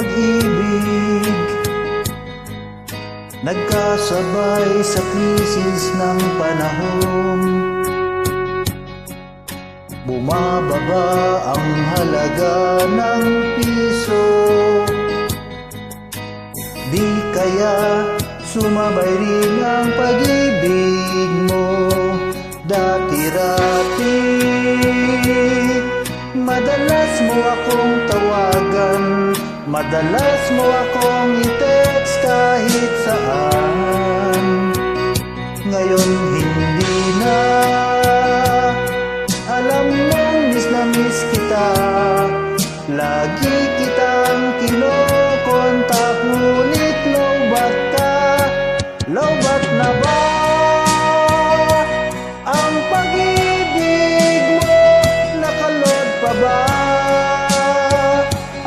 pag-ibig, nagkasabay sa krisis ng panahon. Bumababa ang halaga ng piso, di kaya sumabay rin ang pag-ibig mo. Dati-rati madalas mo akong tawagan, madalas mo akong i-text kahit saan. Ngayon hindi na, alam mong miss na miss kita. Lagi kitang kinokontak, ngunit lowbat ka. Lowbat na ba ang pag-ibig mo? Nakalod pa ba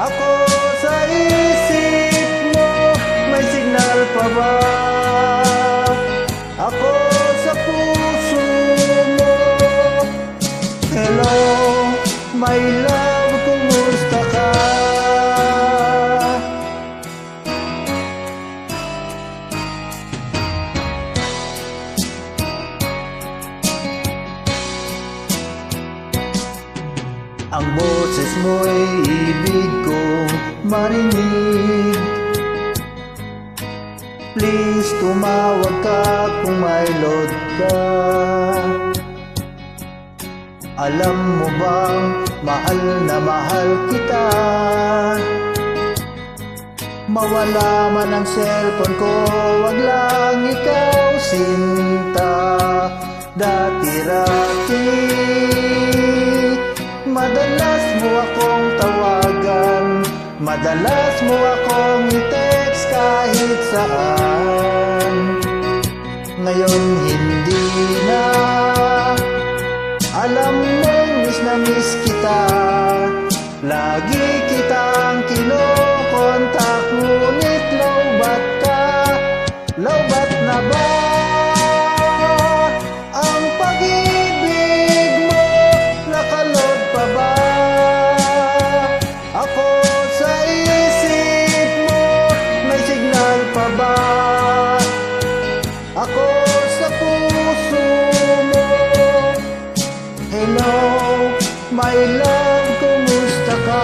ako sa isip mo? May signal pa ba ako sa puso mo? Hello, my love, kumusta ka? Ang boses mo'y ibig kong marinig. Please, tumawag ka kung may load ka. Alam mo bang mahal na mahal kita? Mawala man ang cellphone ko, wag lang ikaw sinta. Dati-rati madalas mo akong tawagan, madalas mo akong i-text kahit saan. Ngayon hindi na, alam mong miss na miss kita. Lagi kitang kinokontak, ngunit lowbat ka. Lowbat na ba ang pag-ibig mo? Nakalod pa ba ako sa isip mo? May signal pa ba ako sa puso mo? Hello, my love, kumusta ka?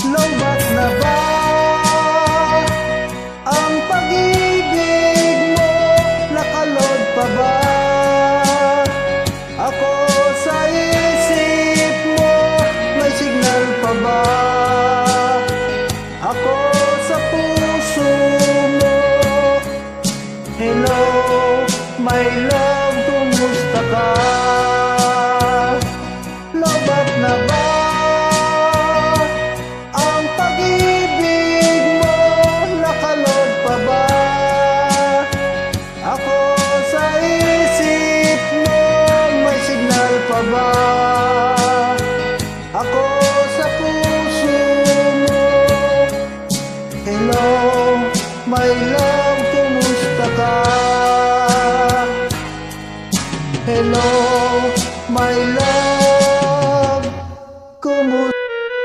Lowbat na ba ang pag-ibig mo? Nakalod pa ba ako sa isip mo? May signal pa ba ako sa puso mo? Hello, my love, kumusta ka? Lowbat na ba ba ako sa puso mo? Hello, my love.